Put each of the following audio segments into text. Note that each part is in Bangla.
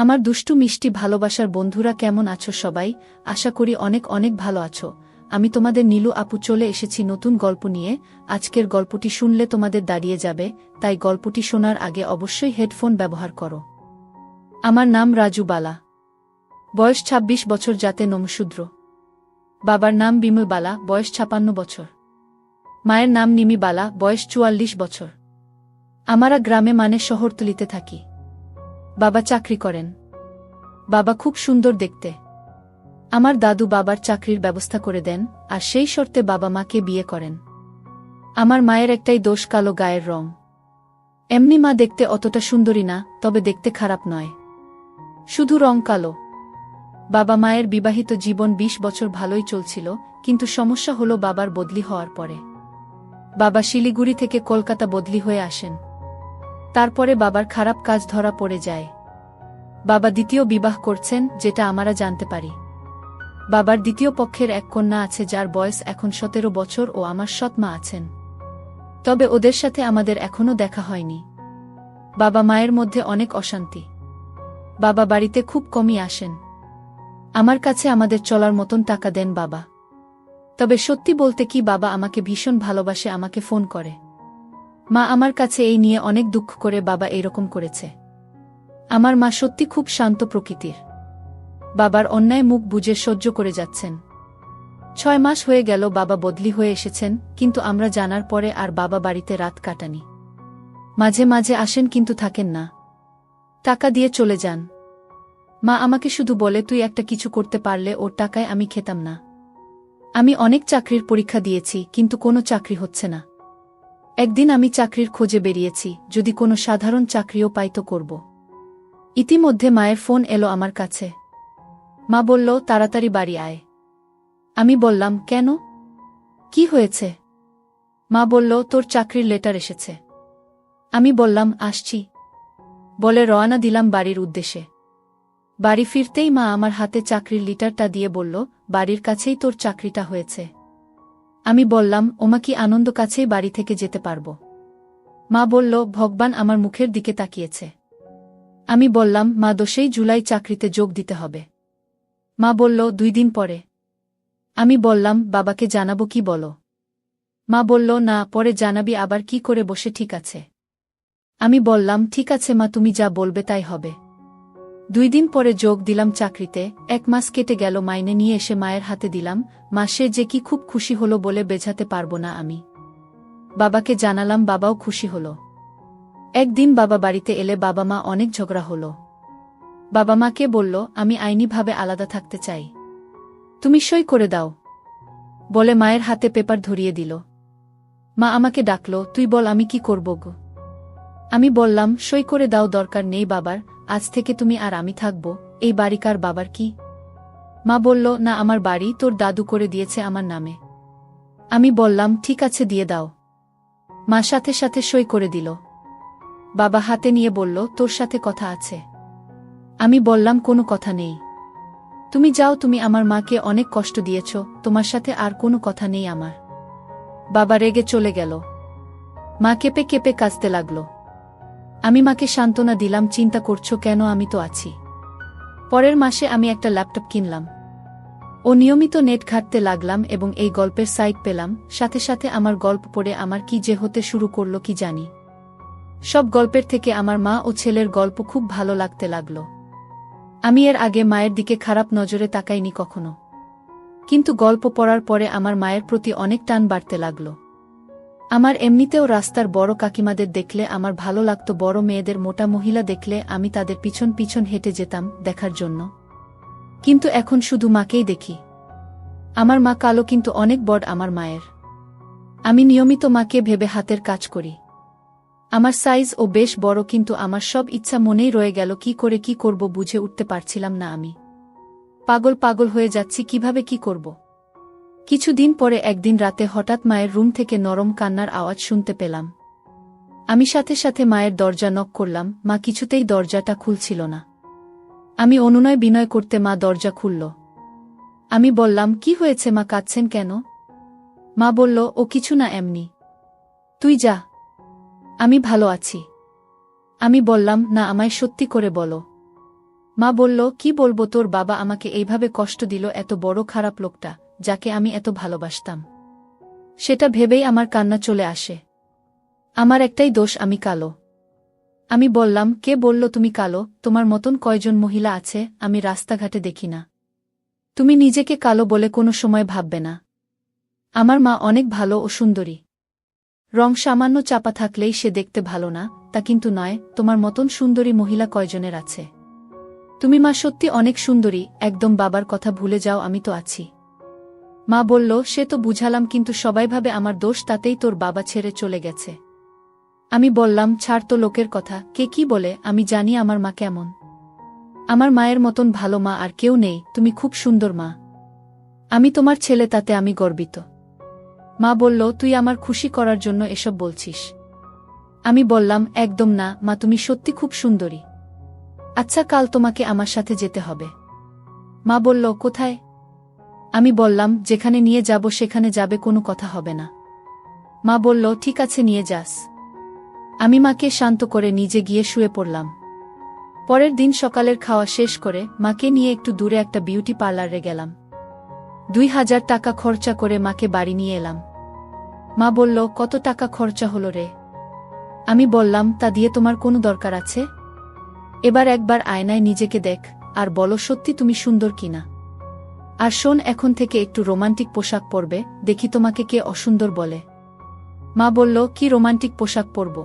আমার দুষ্টু মিষ্টি ভালোবাসার বন্ধুরা কেমন আছো সবাই? আশা করি অনেক অনেক ভালো আছো। আমি তোমাদের নীলু আপু চলে এসেছি নতুন গল্প নিয়ে। আজকের গল্পটি শুনলে তোমাদের দাঁড়িয়ে যাবে, তাই গল্পটি শোনার আগে অবশ্যই হেডফোন ব্যবহার করো। আমার নাম রাজু বালা। বয়স ২৬ বছর, জাতে নমশূদ্র। বাবার নাম বিমল বালা, বয়স ৫৬ বছর। মায়ের নাম নিমি বালা, বয়স ৪৪ বছর। আমরা গ্রামে মানে শহরতলিতে থাকি। বাবা চাকরি করেন। বাবা খুব সুন্দর দেখতে। আমার দাদু বাবার চাকরির ব্যবস্থা করে দেন, আর সেই শর্তে বাবা মাকে বিয়ে করেন। আমার মায়ের একটাই দোষ, কালো গায়ের রং। এমনি মা দেখতে অতটা সুন্দরী না, তবে দেখতে খারাপ নয়, শুধু রং কালো। বাবা মায়ের বিবাহিত জীবন ২০ বছর ভালোই চলছিল, কিন্তু সমস্যা হলো বাবার বদলি হওয়ার পরে। বাবা শিলিগুড়ি থেকে কলকাতা বদলি হয়ে আসেন। তারপরে বাবার খারাপ কাজ ধরা পড়ে যায়। বাবা দ্বিতীয় বিবাহ করছেন, যেটা আমরা জানতে পারি। বাবার দ্বিতীয় পক্ষের এক কন্যা আছে, যার বয়স এখন ১৭ বছর, ও আমার সৎ মা আছেন। তবে ওদের সাথে আমাদের এখনও দেখা হয়নি। বাবা মায়ের মধ্যে অনেক অশান্তি। বাবা বাড়িতে খুব কমই আসেন। আমার কাছে আমাদের চলার মতন টাকা দেন বাবা। তবে সত্যি বলতে কি, বাবা আমাকে ভীষণ ভালোবাসে, আমাকে ফোন করে। মা আমার কাছে এই নিয়ে অনেক দুঃখ করে বাবা এইরকম করেছে। আমার মা সত্যি খুব শান্ত প্রকৃতির। বাবার অন্যায় মুখ বুজে সহ্য করে যাচ্ছেন। ৬ মাস হয়ে গেল বাবা বদলি হয়ে এসেছেন, কিন্তু আমরা জানার পরে আর বাবা বাড়িতে রাত কাটানি। মাঝে মাঝে আসেন, কিন্তু থাকেন না। টাকা দিয়ে চলে যান। মা আমাকে শুধু বলে, তুই একটা কিছু করতে পারলে ওর টাকায় আমি খেতাম না। আমি অনেক চাকরির পরীক্ষা দিয়েছি, কিন্তু কোনো চাকরি হচ্ছে না। একদিন আমি চাকরির খোঁজে বেরিয়েছি, যদি কোনো সাধারণ চাকরিও পাই তো করব। ইতিমধ্যে মায়ের ফোন এলো আমার কাছে। মা বলল, তাড়াতাড়ি বাড়ি আয়। আমি বললাম, কেন? কি হয়েছে? মা বলল, তোর চাকরির লেটার এসেছে। আমি বললাম, আসছি বলে রওনা দিলাম বাড়ির উদ্দেশ্যে। বাড়ি ফিরতেই মা আমার হাতে চাকরির লেটারটা দিয়ে বলল, বাড়ির কাছেই তোর চাকরিটা হয়েছে। আমি বললাম, ওমা, কি আনন্দ, কাছেই বাড়ি থেকে যেতে পারব। মা বলল, ভগবান আমার মুখের দিকে তাকিয়েছে। আমি বললাম, মা, ১০ই জুলাই চাকরিতে যোগ দিতে হবে। মা বলল, ২ দিন পরে। আমি বললাম, বাবাকে জানাবো কি বলো? মা বলল, না, পরে জানাবি, আবার কি করে বসে, ঠিক আছে। আমি বললাম, ঠিক আছে মা, তুমি যা বলবে তাই হবে। ২ দিন পরে যোগ দিলাম চাকরিতে। ১ মাস কেটে গেল, মাইনে নিয়ে এসে মায়ের হাতে দিলাম। মা সে যে কি খুব খুশি হলো বলে বোঝাতে পারবো না আমি। বাবাকে জানালাম, বাবাও খুশি হলো। একদিন বাবা বাড়িতে এলে বাবা মা অনেক ঝগড়া হলো। বাবা মাকে বলল, আমি আইনিভাবে আলাদা থাকতে চাই, তুমি সই করে দাও বলে মায়ের হাতে পেপার ধরিয়ে দিল। মা আমাকে ডাকল, তুই বল আমি কি করব গো? আমি বললাম, সই করে দাও, দরকার নেই বাবার, আজ থেকে তুমি আর আমি থাকব। এই বাড়িকার বাবার কি? মা বলল, না, আমার বাড়ি তোর দাদু করে দিয়েছে আমার নামে। আমি বললাম, ঠিক আছে, দিয়ে দাও। মা সাথে সাথে সই করে দিল। বাবা হাতে নিয়ে বলল, তোর সাথে কথা আছে। আমি বললাম, কোনো কথা নেই, তুমি যাও, তুমি আমার মাকে অনেক কষ্ট দিয়েছ, তোমার সাথে আর কোনো কথা নেই আমার। বাবা রেগে চলে গেল। মা কেঁপে কেঁপে কাঁদতে লাগল। আমি মাকে সান্ত্বনা দিলাম, চিন্তা করছো কেন, আমি তো আছি। পরের মাসে আমি একটা ল্যাপটপ কিনলাম। ও নিয়মিত নেট ঘাঁটতে লাগলাম এবং এই গল্পের সাইট পেলাম। সাথে সাথে আমার গল্প পড়ে আমার কি যে হতে শুরু করলো কি জানি। সব গল্পের থেকে আমার মা ও ছেলের গল্প খুব ভালো লাগতে লাগল। আমি এর আগে মায়ের দিকে খারাপ নজরে তাকাইনি কখনো, কিন্তু গল্প পড়ার পরে আমার মায়ের প্রতি অনেক টান বাড়তে লাগল। আমার এমনিতেও রাস্তার বড় কাকিমাদের দেখলে আমার ভালো লাগত, বড় মেয়েদের, মোটা মহিলা দেখলে আমি তাদের পিছন পিছন হেঁটে যেতাম দেখার জন্য। কিন্তু এখন শুধু মাকেই দেখি। আমার মা কালো, কিন্তু অনেক বড় আমার মায়ের। আমি নিয়মিত মাকে ভেবে হাতের কাজ করি। আমার সাইজ ও বেশ বড়, কিন্তু আমার সব ইচ্ছা মনেই রয়ে গেল, কি করে কি করব বুঝে উঠতে পারছিলাম না। আমি পাগল পাগল হয়ে যাচ্ছি, কিভাবে কি করব। কিছুদিন পরে একদিন রাতে হঠাৎ মায়ের রুম থেকে নরম কান্নার আওয়াজ শুনতে পেলাম। আমি সাথে সাথে মায়ের দরজা নক করলাম। মা কিছুতেই দরজাটা খুলছিল না। আমি অনুনয় বিনয় করতে মা দরজা খুলল। আমি বললাম, কি হয়েছে মা, কাঁদছেন কেন? মা বলল, ও কিছু না, এমনি, তুই যা, আমি ভালো আছি। আমি বললাম, না, আমায় সত্যি করে বলো। মা বলল, কি বলবো, তোর বাবা আমাকে এইভাবে কষ্ট দিল, এত বড় খারাপ লোকটা, যাকে আমি এত ভালোবাসতাম। সেটা ভেবেই আমার কান্না চলে আসে। আমার একটাই দোষ, আমি কালো। আমি বললাম, কে বলল তুমি কালো? তোমার মতন কয়জন মহিলা আছে আমি রাস্তাঘাটে দেখি না। তুমি নিজেকে কালো বলে কোনো সময় ভাববে না। আমার মা অনেক ভালো ও সুন্দরী। রং সামান্য চাপা থাকলেই সে দেখতে ভালো না, তা কিন্তু নয়। তোমার মতন সুন্দরী মহিলা কয়জনের আছে? তুমি মা সত্যি অনেক সুন্দরী, একদম বাবার কথা ভুলে যাও, আমি তো আছি। মা বলল, সে তো বুঝালাম, কিন্তু সবাই ভাবে আমার দোষ, তাতেই তোর বাবা ছেড়ে চলে গেছে। আমি বললাম, ছাড় তো লোকের কথা, কে কি বলে, আমি জানি আমার মা কেমন। আমার মায়ের মতন ভালো মা আর কেউ নেই, তুমি খুব সুন্দর মা। আমি তোমার ছেলে, তাতে আমি গর্বিত। মা বলল, তুই আমার খুশি করার জন্য এসব বলছিস? আমি বললাম, একদম না মা, তুমি সত্যি খুব সুন্দরী। আচ্ছা, কাল তোমাকে আমার সাথে যেতে হবে। মা বলল, কোথায়? আমি বললাম, যেখানে নিয়ে যাব সেখানে যাবে, কোনো কথা হবে না। মা বলল, ঠিক আছে, নিয়ে যাস। আমি মাকে শান্ত করে নিজে গিয়ে শুয়ে পড়লাম। পরের দিন সকালের খাওয়া শেষ করে মাকে নিয়ে একটু দূরে একটা বিউটি পার্লারে গেলাম। 2000 টাকা খরচা করে মাকে বাড়ি নিয়ে এলাম। মা বলল, কত টাকা খরচা হলো রে? আমি বললাম, তা দিয়ে তোমার কোনো দরকার আছে? এবার একবার আয়নায় নিজেকে দেখ, আর বলো সত্যি তুমি সুন্দর কিনা। আর শোন, এখন থেকে একটু রোমান্টিক পোশাক পরবে, দেখি তোমাকে কে অসুন্দর বলে। মা বলল, কি রোমান্টিক পোশাক পরব?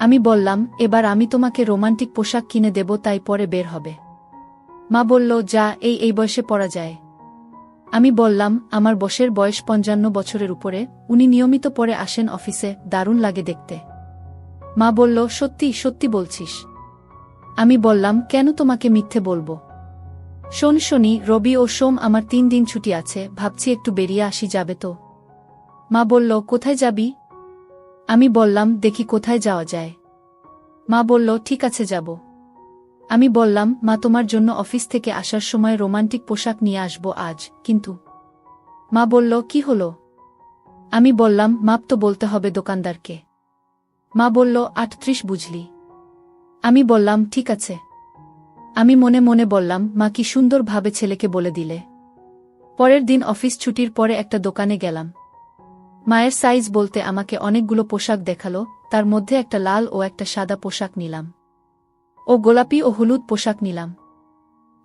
আমি বললাম, এবার আমি তোমাকে রোমান্টিক পোশাক কিনে দেব, তাই পরে বের হবে। মা বলল, যা, এই বয়সে পরা যায়? আমি বললাম, আমার বসের বয়স 55 বছরের উপরে, উনি নিয়মিত পরে আসেন অফিসে, দারুণ লাগে দেখতে। মা বলল, সত্যি সত্যি বলছিস? আমি বললাম, কেন তোমাকে মিথ্যে বলবো? শোন শনি, রবি ও সোম আমার 3 দিন ছুটি আছে, ভাবছি একটু বেরিয়ে আসি, যাবে তো? মা বলল, কোথায় যাবি? আমি বললাম, দেখি কোথায় যাওয়া যায়। মা বলল, ঠিক আছে, যাব। আমি বললাম, মা তোমার জন্য অফিস থেকে আসার সময় রোমান্টিক পোশাক নিয়ে আসব আজ, কিন্তু। মা বলল, কি হলো? আমি বললাম, মাপ তো বলতে হবে দোকানদারকে। মা বলল, 38 বুঝলি? আমি বললাম, ঠিক আছে। আমি মনে মনে বললাম, মা কি সুন্দরভাবে ছেলেকে বলে দিলে। পরের দিন অফিস ছুটির পরে একটা দোকানে গেলাম। মায়ের সাইজ বলতে আমাকে অনেকগুলো পোশাক দেখালো, তার মধ্যে একটা লাল ও একটা সাদা পোশাক নিলাম, ও গোলাপি ও হলুদ পোশাক নিলাম।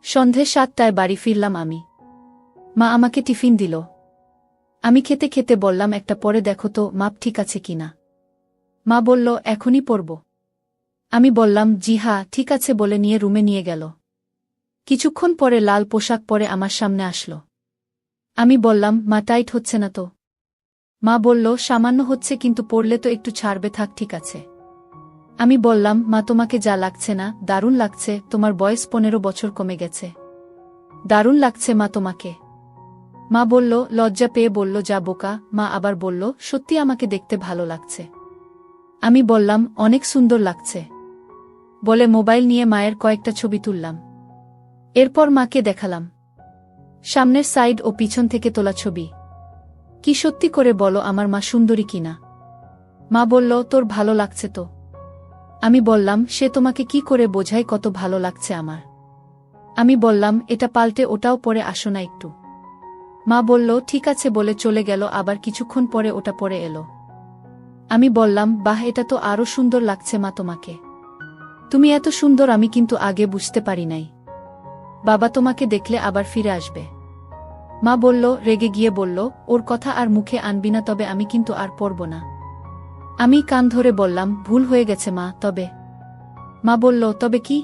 সন্ধে 7টায় বাড়ি ফিরলাম আমি। মা আমাকে টিফিন দিল। আমি খেতে খেতে বললাম, একটা পরে দেখো তো মাপ ঠিক আছে কিনা। মা বলল, এখনই পরব? আমি বললাম, জি হ্যাঁ, ঠিক আছে বলে নিয়ে রুমে নিয়ে গেল। কিছুক্ষণ পরে লাল পোশাক পরে আমার সামনে আসলো। আমি বললাম, মা টাইট হচ্ছে না তো? মা বলল, সামান্য হচ্ছে, কিন্তু পরলে তো একটু ছাড়বে, থাক, ঠিক আছে। আমি বললাম, মা তোমাকে যা লাগছে না, দারুণ লাগছে, তোমার বয়স 15 বছর কমে গেছে। দারুণ লাগছে মা তোমাকে। মা বলল, লজ্জা পেয়ে বলল, যা বোকা। মা আবার বলল, সত্যি আমাকে দেখতে ভালো লাগছে? আমি বললাম, অনেক সুন্দর লাগছে। বলে মোবাইল নিয়ে মায়ের কয়েকটা ছবি তুললাম। এরপর মাকে দেখালাম সামনের সাইড ও পিছন থেকে তোলা ছবি। কি সত্যি করে বলো আমার মা সুন্দরী কিনা? মা বলল, তোর ভালো লাগছে তো? আমি বললাম, সে তোমাকে কি করে বোঝায় কত ভালো লাগছে আমার? আমি বললাম, এটা পাল্টে ওটাও পরে আসো না একটু। মা বলল, ঠিক আছে বলে চলে গেল, আবার কিছুক্ষণ পরে ওটা পরে এলো। আমি বললাম, বাহ, এটা তো আরো সুন্দর লাগছে মা তোমাকে। তুমি এত সুন্দর আমি কিন্তু আগে বুঝতে পারি নাই। বাবা তোমাকে দেখলে আবার ফিরে আসবে। মা বলল, রেগে গিয়ে বলল, ওর কথা আর মুখে আনবি না, তবে আমি কিন্তু আর পরব না। আমি কান ধরে বললাম, ভুল হয়ে গেছে মা, তবে। মা বলল, তবে কি?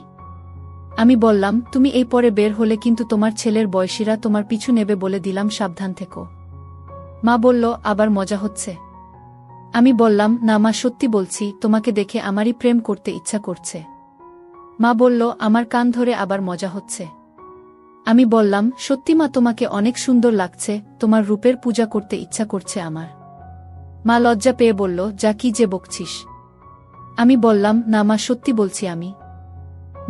আমি বললাম, তুমি এই পরে বের হলে কিন্তু তোমার ছেলের বয়সীরা তোমার পিছু নেবে, বলে দিলাম, সাবধান থেকো। মা বলল, আবার মজা হচ্ছে? আমি বললাম, না মা, সত্যি বলছি, তোমাকে দেখে আমারই প্রেম করতে ইচ্ছা করছে। মা বলল, আমার কান ধরে আবার মজা হচ্ছে? আমি বললাম, সত্যি মা, তোমাকে অনেক সুন্দর লাগছে, তোমার রূপের পূজা করতে ইচ্ছা করছে আমার। মা লজ্জা পেয়ে বলল, যা, কি যে বকছিস? আমি বললাম, না মা, সত্যি বলছি আমি।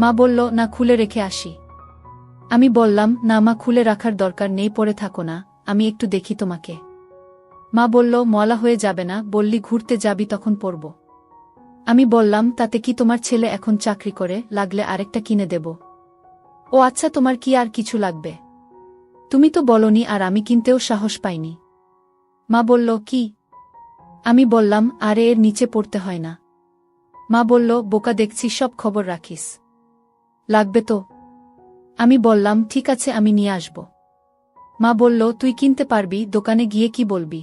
মা বলল, না, খুলে রেখে আসি। আমি বললাম, না মা, খুলে রাখার দরকার নেই, পরে থাকো না, আমি একটু দেখি তোমাকে। মা বলল, মলা হয়ে যাবে না, বললি ঘুরতে যাবি, তখন পরব। আমি বললাম, তাতে কি, তোমার ছেলে এখন চাকরি করে, লাগলে আরেকটা কিনে দেব। ও আচ্ছা, তোমার কি আর কিছু লাগবে? তুমি তো বলনি, আর আমি কিনতেও সাহস পাইনি। মা বলল, কি? আমি বললাম, আরে এর নিচে পড়তে হয় না। মা বলল, বোকা দেখছি, সব খবর রাখিস। লাগবে তো? আমি বললাম, ঠিক আছে, আমি নিয়ে আসব। মা বলল, তুই কিনতে পারবি, দোকানে গিয়ে কি বলবি?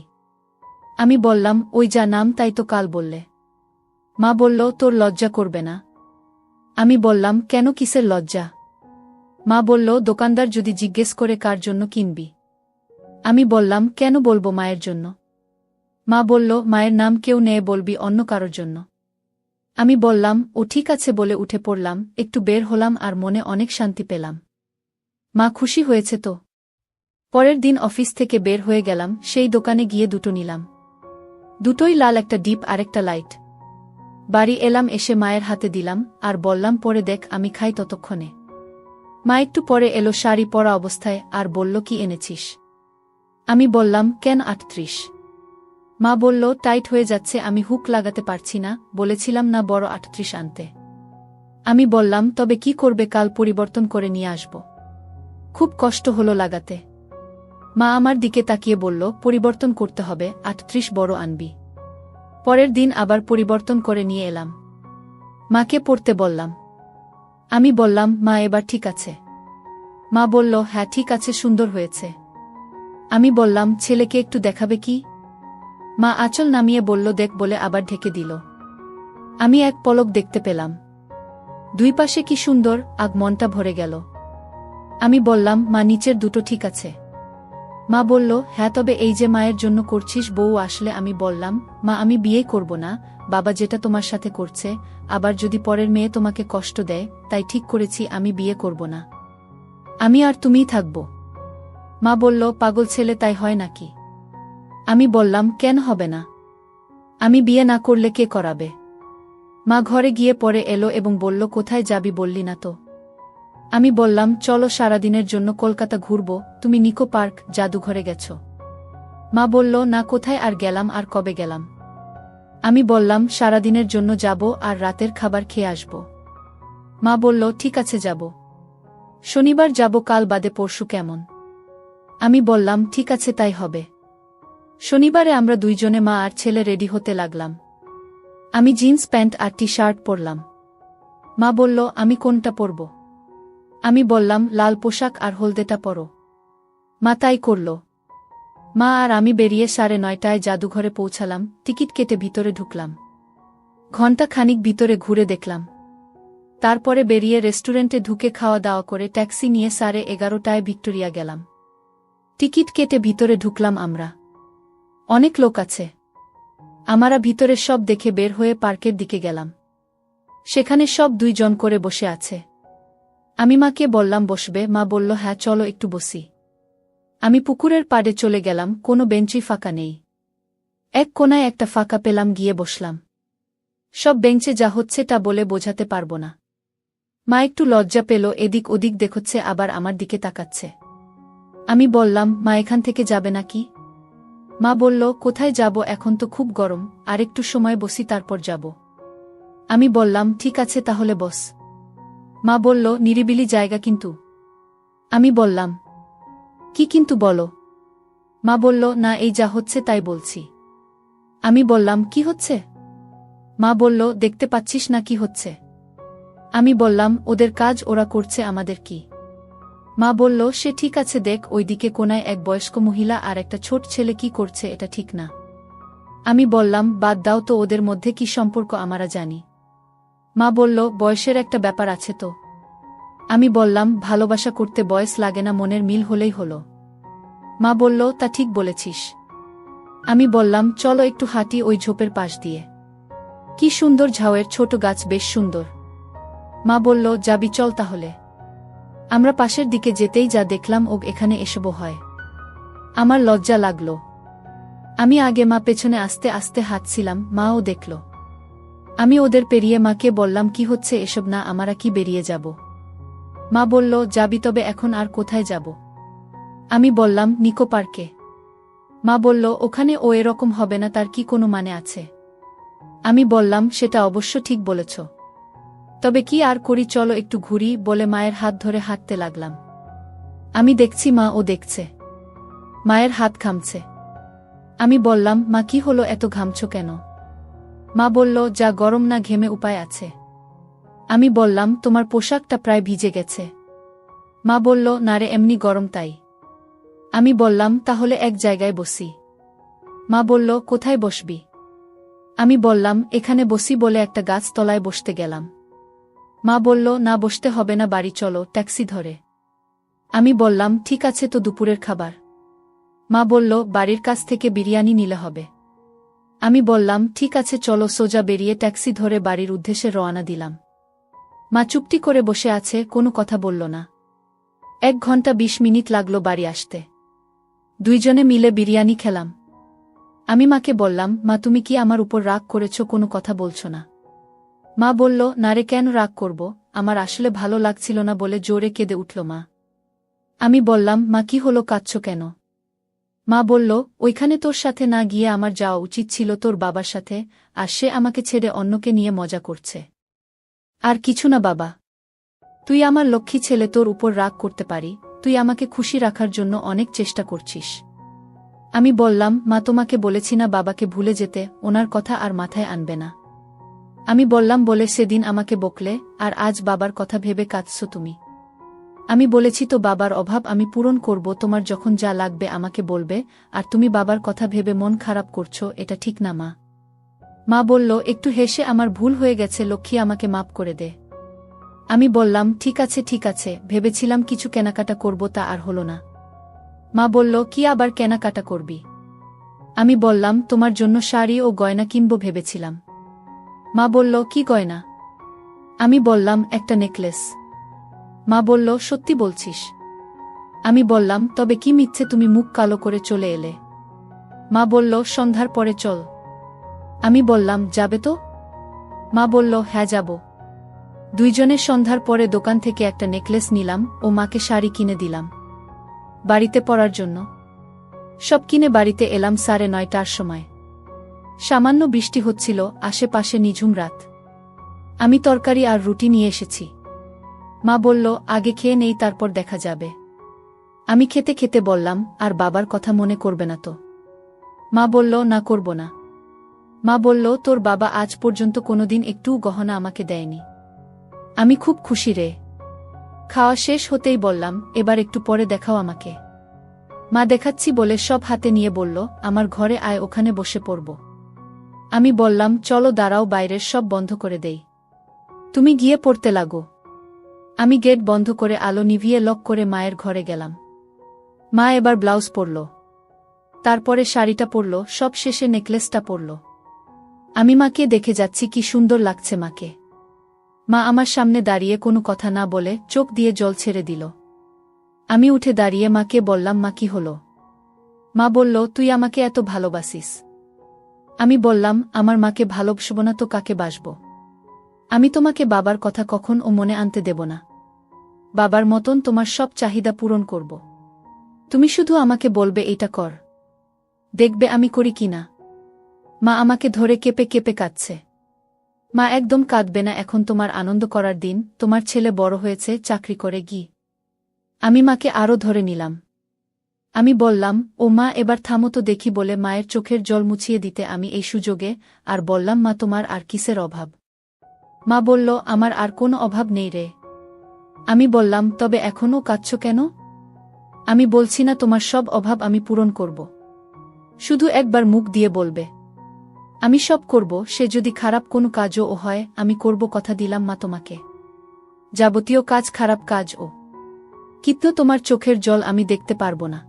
আমি বললাম, ওই যা নাম তাই তো কাল বললে। মা বলল, তোর লজ্জা করবে না? আমি বললাম, কেন, কিসের লজ্জা? মা বলল, দোকানদার যদি জিজ্ঞেস করে কার জন্য কিনবি? আমি বললাম, কেন বলবো মায়ের জন্য? মা বলল, মায়ের নাম কেউ নেয়, বলবি অন্য কারোর জন্য। আমি বললাম, ও ঠিক আছে বলে উঠে পড়লাম, একটু বের হলাম আর মনে অনেক শান্তি পেলাম। মা খুশি হয়েছে তো? পরের দিন অফিস থেকে বের হয়ে গেলাম, সেই দোকানে গিয়ে দুটো নিলাম। দুটোই লাল, একটা ডিপ আর একটা লাইট। বাড়ি এলাম, এসে মায়ের হাতে দিলাম আর বললাম, পরে দেখ, আমি খাই ততক্ষণে। মা একটু পরে এলো শাড়ি পরা অবস্থায় আর বলল, কি এনেছিস? আমি বললাম, কেন 38? মা বলল, টাইট হয়ে যাচ্ছে, আমি হুক লাগাতে পারছি না, বলেছিলাম না বড় 38 আনতে। আমি বললাম, তবে কি করবে, কাল পরিবর্তন করে নিয়ে আসব। খুব কষ্ট হলো লাগাতে। মা আমার দিকে তাকিয়ে বলল, পরিবর্তন করতে হবে, 38 বড় আনবি। পরের দিন আবার পরিবর্তন করে নিয়ে এলাম। মাকে পড়তে বললাম। আমি বললাম, মা এবার ঠিক আছে? মা বলল, হ্যাঁ ঠিক আছে, সুন্দর হয়েছে। আমি বললাম, ছেলেকে একটু দেখাবে কি? মা আঁচল নামিয়ে বলল, দেখ, বলে আবার ঢেকে দিল। আমি এক পলক দেখতে পেলাম। দুই পাশে কি সুন্দর, আগ মনটা ভরে গেল। আমি বললাম, মা নিচের দুটো ঠিক আছে? মা বলল, হ্যাঁ, তবে এই যে মায়ের জন্য করছিস, বউ আসলে? আমি বললাম, মা আমি বিয়ে করব না, বাবা যেটা তোমার সাথে করছে, আবার যদি পরের মেয়ে তোমাকে কষ্ট দেয়, তাই ঠিক করেছি আমি বিয়ে করব না। আমি আর তুমিই থাকব। মা বলল, পাগল ছেলে, তাই হয় নাকি? আমি বললাম, কেন হবে না? আমি বিয়ে না করলে কে করাবে? মা ঘরে গিয়ে পরে এলো এবং বলল, কোথায় যাবি বললি না তো? আমি বললাম, চলো সারাদিনের জন্য কলকাতা ঘুরব, তুমি নিকো পার্ক, জাদুঘরে গেছ। মা বলল, না, কোথায় আর গেলাম, আর কবে গেলাম? আমি বললাম, সারাদিনের জন্য যাব আর রাতের খাবার খেয়ে আসব। মা বলল, ঠিক আছে, যাব। শনিবার যাব, কাল বাদে পরশু কেমন? আমি বললাম, ঠিক আছে, তাই হবে। শনিবারে আমরা দুইজনে, মা আর ছেলে, রেডি হতে লাগলাম। আমি জিন্স প্যান্ট আর টি শার্ট পরলাম। মা বলল, আমি কোনটা পরব? আমি বললাম, লাল পোশাক আর হলদেটা পরো। মা তাই করল। মা আর আমি বেরিয়ে 9:30টায় জাদুঘরে পৌঁছালাম, টিকিট কেটে ভিতরে ঢুকলাম। ঘণ্টা খানিক ভিতরে ঘুরে দেখলাম। তারপরে বেরিয়ে রেস্টুরেন্টে ঢুকে খাওয়া দাওয়া করে ট্যাক্সি নিয়ে 11:30টায় ভিক্টোরিয়া গেলাম। টিকিট কেটে ভিতরে ঢুকলাম আমরা। অনেক লোক আছে। আমরা ভিতরে সব দেখে বের হয়ে পার্কের দিকে গেলাম। সেখানে সব 2 জন করে বসে আছে। আমি মাকে বললাম, বসবে? মা বলল, হ্যাঁ, চলো একটু বসি। আমি পুকুরের পাড়ে চলে গেলাম, কোনো বেঞ্চই ফাঁকা নেই। এক কোনায় একটা ফাঁকা পেলাম, গিয়ে বসলাম। সব বেঞ্চে যা হচ্ছে তা বলে বোঝাতে পারব না। মা একটু লজ্জা পেল, এদিক ওদিক দেখছে, আবার আমার দিকে তাকাচ্ছে। আমি বললাম, মা এখান থেকে যাবে নাকি? মা বলল, কোথায় যাব, এখন তো খুব গরম, আর একটু সময় বসি তারপর যাব। আমি বললাম, ঠিক আছে, তাহলে বস। মা বলল, নিরিবিলি জায়গা কিন্তু। আমি বললাম, কি কিন্তু বলো? মা বলল, না, এই যা হচ্ছে তাই বলছি। আমি বললাম, কি হচ্ছে? মা বলল, দেখতে পাচ্ছিস না কি হচ্ছে? আমি বললাম, ওদের কাজ ওরা করছে, আমাদের কি? মা বলল, সে ঠিক আছে, দেখ, ওইদিকে কোনায় এক বয়স্ক মহিলা আর একটা ছোট ছেলে কি করছে, এটা ঠিক না। আমি বললাম, বাদ দাও তো, ওদের মধ্যে কি সম্পর্ক আমরা জানি। মা বলল, বয়সের একটা ব্যাপার আছে তো। আমি বললাম, ভালোবাসা করতে বয়স লাগে না, মনের মিল হলেই হলো। মা বলল, তা ঠিক বলেছিস। আমি বললাম, চলো একটু হাঁটি ওই ঝোপের পাশ দিয়ে। কি সুন্দর ঝাউয়ের ছোট গাছ, বেশ সুন্দর। মা বলল, যাবি, চল তাহলে। আমরা পাশের দিকে যেতেই যা দেখলাম, ও এখানে এসবও হয়। আমার লজ্জা লাগল। আমি আগে, মা পেছনে আস্তে আস্তে হাঁটছিলাম, মাও দেখল। আমি ওদের পেরিয়ে মাকে বললাম, কি হচ্ছে এসব, না আমরা কি বেরিয়ে যাব? মা বলল, যাবি, তবে এখন আর কোথায় যাব? আমি বললাম, নিকো পার্কে। মা বলল, ওখানে ও এরকম হবে না, তার কি কোনো মানে আছে? আমি বললাম, সেটা অবশ্য ঠিক বলেছ। তবে কি আর করি, চলো একটু ঘুরি বলে মায়ের হাত ধরে হাঁটতে লাগলাম। আমি দেখছি মা ও দেখছে। মায়ের হাত ঘামছে। আমি বললাম, মা কি হলো, এত ঘামছ কেন? মা বলল, যা গরম না ঘেমে উপায় আছে। আমি বললাম, তোমার পোশাকটা প্রায় ভিজে গেছে। মা বলল, না রে, এমনি গরম তাই। আমি বললাম, তাহলে এক জায়গায় বসি। মা বলল, কোথায় বসবি? আমি বললাম, এখানে বসি বলে একটা গাছ তলায় বসতে গেলাম। মা বলল, না বসতে হবে না, বাড়ি চলো, ট্যাক্সি ধরে। আমি বললাম, ঠিক আছে, তো দুপুরের খাবার? মা বলল, বাড়ির কাছ থেকে বিরিয়ানি নিলে হবে। আমি বললাম, ঠিক আছে চলো, সোজা বেরিয়ে ট্যাক্সি ধরে বাড়ির উদ্দেশ্যে রওনা দিলাম। মা চুপটি করে বসে আছে, কোনো কথা বলল না। 1 ঘন্টা 20 মিনিট লাগলো বাড়ি আসতে। দুইজনে মিলে বিরিয়ানি খেলাম। আমি মাকে বললাম, মা তুমি কি আমার উপর রাগ করেছ, কোনো কথা বলছো না? মা বলল, না রে, কেন রাগ করব, আমার আসলে ভালো লাগছিল না বলে জোরে কেঁদে উঠল মা। আমি বললাম, মা কি হলো, কাঁদছ কেন? মা বলল, ওইখানে তোর সাথে না গিয়ে আমার যাওয়া উচিত ছিল তোর বাবার সাথে, আর সে আমাকে ছেড়ে অন্যকে নিয়ে মজা করছে। আর কিছু না বাবা, তুই আমার লক্ষ্মী ছেলে, তোর উপর রাগ করতে পারি, তুই আমাকে খুশি রাখার জন্য অনেক চেষ্টা করছিস। আমি বললাম, মা তোমাকে বলেছি না বাবাকে ভুলে যেতে, ওনার কথা আর মাথায় আনবে না। আমি বললাম বলে সেদিন আমাকে বকলে, আর আজ বাবার কথা ভেবে কাঁদছো তুমি। আমি বলেছি তো বাবার অভাব আমি পূরণ করব, তোমার যখন যা লাগবে আমাকে বলবে, আর তুমি বাবার কথা ভেবে মন খারাপ করছো, এটা ঠিক না মা। মা বলল একটু হেসে, আমার ভুল হয়ে গেছে লক্ষ্মী, আমাকে মাপ করে দে। আমি বললাম, ঠিক আছে ঠিক আছে, ভেবেছিলাম কিছু কেনাকাটা করব, তা আর হলো না। মা বলল, কি আবার কেনাকাটা করবি? আমি বললাম, তোমার জন্য শাড়ি ও গয়না কিনব ভেবেছিলাম। মা বলল, কি গয়না? আমি বললাম, একটা নেকলেস। মা বলল, সত্যি বলছিস? আমি বললাম, তবে কি মিথ্যে তুমি মুখ কালো করে চলে এলে? মা বলল, সন্ধ্যার পরে চল। আমি বললাম, যাবে তো? মা বলল, হ্যাঁ যাব। দুইজনে সন্ধ্যার পরে দোকান থেকে একটা নেকলেস নিলাম ও মাকে শাড়ি কিনে দিলাম বাড়িতে পরার জন্য। সব কিনে বাড়িতে এলাম 9:30টার সময়। সামান্য বৃষ্টি হচ্ছিল, আশেপাশে নিঝুম রাত। আমি তরকারি আর রুটি নিয়ে এসেছি। মা বলল, আগে খেয়ে নেই, তারপর দেখা যাবে। আমি খেতে খেতে বললাম, আর বাবার কথা মনে করবে না তো? মা বলল, না করব না। মা বলল, তোর বাবা আজ পর্যন্ত কোনোদিন একটুও গহনা আমাকে দেয়নি। আমি খুব খুশি রে। খাওয়া শেষ হতেই বললাম, এবার একটু পরে দেখাও আমাকে। মা দেখাচ্ছি বলে সব হাতে নিয়ে বলল, আমার ঘরে আয়, ওখানে বসে পড়ব। আমি বললাম, চলো দাঁড়াও, বাইরের সব বন্ধ করে দেই, তুমি গিয়ে পড়তে লাগো। আমি গেট বন্ধ করে আলো নিভিয়ে লক করে মায়ের ঘরে গেলাম। মা এবার ব্লাউজ পরল, তারপরে শাড়িটা পরল, সব শেষে নেকলেসটা পরল। আমি মাকে দেখে যাচ্ছি, কি সুন্দর লাগছে মাকে। মা আমার সামনে দাঁড়িয়ে কোনো কথা না বলে চোখ দিয়ে জল ছেড়ে দিল। আমি উঠে দাঁড়িয়ে মাকে বললাম, মা কি হলো? মা বলল, তুই আমাকে এত ভালোবাসিস। আমি বললাম, আমার মাকে ভালোবাসব না তো কাকে বাসব? আমি তোমাকে বাবার কথা কখন ও মনে আনতে দেব না। বাবার মতন তোমার সব চাহিদা পূরণ করব। তুমি শুধু আমাকে বলবে এটা কর, দেখবে আমি করি কিনা। মা আমাকে ধরে কেঁপে কেঁপে কাঁদছে। মা একদম কাঁদবে না, এখন তোমার আনন্দ করার দিন, তোমার ছেলে বড় হয়েছে, চাকরি করে গি। আমি মাকে আরও ধরে নিলাম। আমি বললাম, ও মা এবার থামো তো দেখি বলে মায়ের চোখের জল মুছিয়ে দিতে আমি এই সুযোগে আর বললাম, মা তোমার আর কিসের অভাব? মা বলল, আমার আর কোনো অভাব নেই রে। আমি বললাম, তবে এখনও কাঁদছ কেন? আমি বলছি না তোমার সব অভাব আমি পূরণ করব, শুধু একবার মুখ দিয়ে বলবে। আমি সব করব, সে যদি খারাপ কোনো কাজও হয় আমি করব, কথা দিলাম মা তোমাকে। যাবতীয় কাজ, খারাপ কাজ ও কিন্তু তোমার চোখের জল আমি দেখতে পারব না।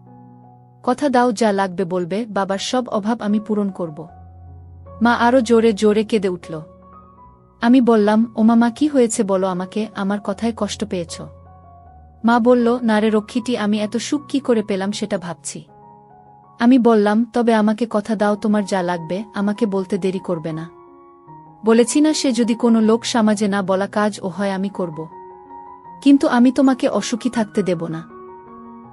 কথা দাও, যা লাগবে বলবে, বাবার সব অভাব আমি পূরণ করব। মা আরো জোরে জোরে কেঁদে উঠল। আমি বললাম, ও মা কি হয়েছে বলো আমাকে, আমার কথায় কষ্ট পেয়েছ? মা বলল, না রে রক্ষীটি, আমি এত সুখ কি করে পেলাম সেটা ভাবছি। আমি বললাম, তবে আমাকে কথা দাও, তোমার যা লাগবে আমাকে বলতে দেরি করবে না। বলেছি না, সে যদি কোনো লোক সমাজে না বলা কাজ ও হয় আমি করব, কিন্তু আমি তোমাকে অসুখী থাকতে দেব না।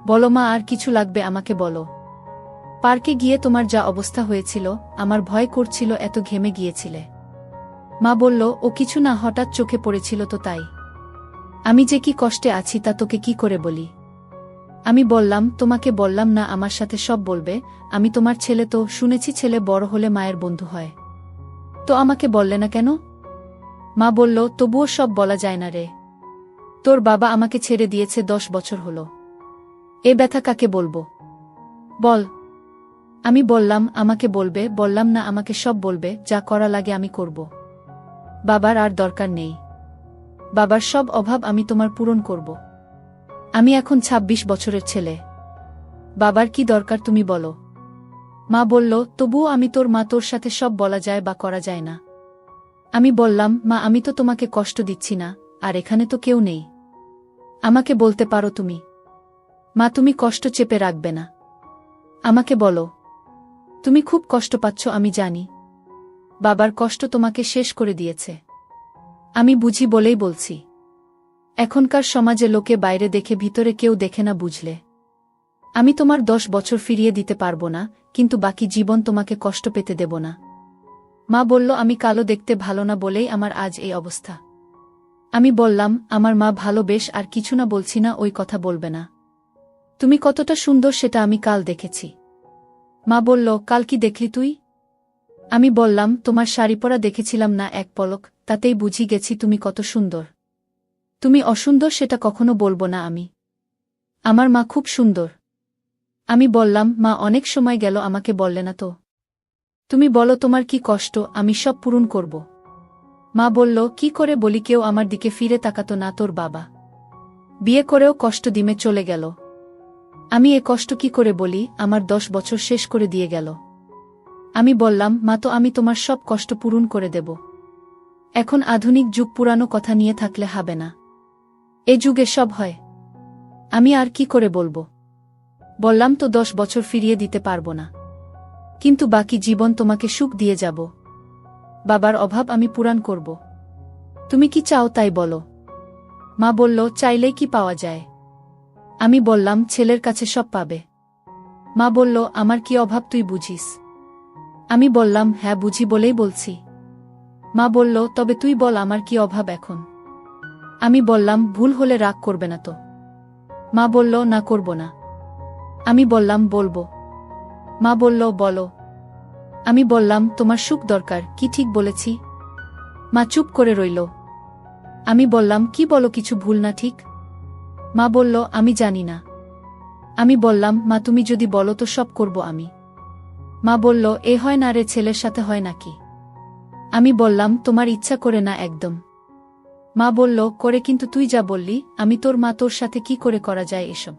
বলো মা, আর কিছু লাগবে আমাকে বলো। পার্কে গিয়ে তোমার যা অবস্থা হয়েছিল, আমার ভয় করছিল, এত ঘেমে গিয়েছিলে। মা বলল, ও কিছু না, হঠাৎ চোখে পড়েছিল তো তাই। আমি যে কি কষ্টে আছি তা তোকে কি করে বলি? আমি বললাম, তোমাকে বললাম না আমার সাথে সব বলবে? আমি তোমার ছেলে তো, শুনেছি ছেলে বড় হলে মায়ের বন্ধু হয়। তো আমাকে বললে না কেন? মা বলল, তবুও সব বলা যায় না রে। তোর বাবা আমাকে ছেড়ে দিয়েছে 10 বছর হলো। এ ব্যথা কাকে বলবো? বল। আমি বললাম, আমাকে বলবে। বললাম না, আমাকে সব বলবে, যা করা লাগে আমি করব। বাবার আর দরকার নেই। বাবার সব অভাব আমি তোমার পূরণ করব। আমি এখন 26 বছরের ছেলে। বাবার কি দরকার তুমি বলো? মা বলল, তবুও আমি তোর মা, তোর সাথে সব বলা যায় বা করা যায় না? আমি বললাম, মা আমি তো তোমাকে কষ্ট দিচ্ছি না, আর এখানে তো কেউ নেই। আমাকে বলতে পারো তুমি। মা তুমি কষ্ট চেপে রাখবে না। আমাকে বলো। তুমি খুব কষ্ট পাচ্ছ আমি জানি। বাবার কষ্ট তোমাকে শেষ করে দিয়েছে। আমি বুঝি বলেই বলছি। এখনকার সমাজে লোকে বাইরে দেখে, ভিতরে কেউ দেখে না, বুঝলে? আমি তোমার 10 বছর ফিরিয়ে দিতে পারবো না, কিন্তু বাকি জীবন তোমাকে কষ্ট পেতে দেব না। মা বলল, আমি কালো, দেখতে ভালো না বলেই আমার আজ এই অবস্থা। আমি বললাম, আমার মা ভালো, বেশ, আর কিছু না, বলছি না ওই কথা বলবে না। তুমি কতটা সুন্দর সেটা আমি কাল দেখেছি। মা বলল, কাল কি দেখলি তুই? আমি বললাম, তোমার শাড়ি পরা দেখেছিলাম না এক পলক, তাতেই বুঝি গেছি তুমি কত সুন্দর। তুমি অসুন্দর সেটা কখনো বলবো না আমি। আমার মা খুব সুন্দর। আমি বললাম, মা অনেক সময় গেল আমাকে বললে না তো। তুমি বলো তোমার কি কষ্ট, আমি সব পূরণ করব। মা বলল, কি করে বলি, কেউ আমার দিকে ফিরে তাকাতো না, তোর বাবা বিয়ে করেও কষ্ট দিমে চলে গেল। আমি এ কষ্ট কি করে বলি, আমার 10 বছর শেষ করে দিয়ে গেল। আমি বললাম, মা তো আমি তোমার সব কষ্ট পূরণ করে দেব। এখন আধুনিক যুগ, পুরানো কথা নিয়ে থাকলে হবে না। এ যুগে সব হয়। আমি আর কি করে বলবো? বললাম তো 10 বছর ফিরিয়ে দিতে পারবো না, কিন্তু বাকি জীবন তোমাকে সুখ দিয়ে যাব। বাবার অভাব আমি পূরণ করব। তুমি কি চাও তাই বলো। মা বলল, চাইলেই কি পাওয়া যায়? আমি বললাম, ছেলের কাছে সব পাবে। মা বলল, আমার কি অভাব তুই বুঝিস? আমি বললাম, হ্যাঁ বুঝি বলেই বলছি। মা বলল, তবে তুই বল আমার কি অভাব এখন? আমি বললাম, ভুল হলে রাগ করবে না তো? মা বলল, না করব না। আমি বললাম, বলবো। মা বলল, বলো। আমি বললাম, তোমার সুখ দরকার, কি ঠিক বলেছি? মা চুপ করে রইল। আমি বললাম, কি বলো, কিছু ভুল না ঠিক? মা বলল, আমি জানি না। আমি বললাম, মা তুমি যদি বলো তো সব করব আমি। মা বলল, এ হয় না রে, ছেলের সাথে হয় নাকি? আমি বললাম, তোমার ইচ্ছা করে না একদম। মা বলল, করে, কিন্তু তুই যা বললি, আমি তোর মা, তোর সাথে কি করে করা যায় এসব?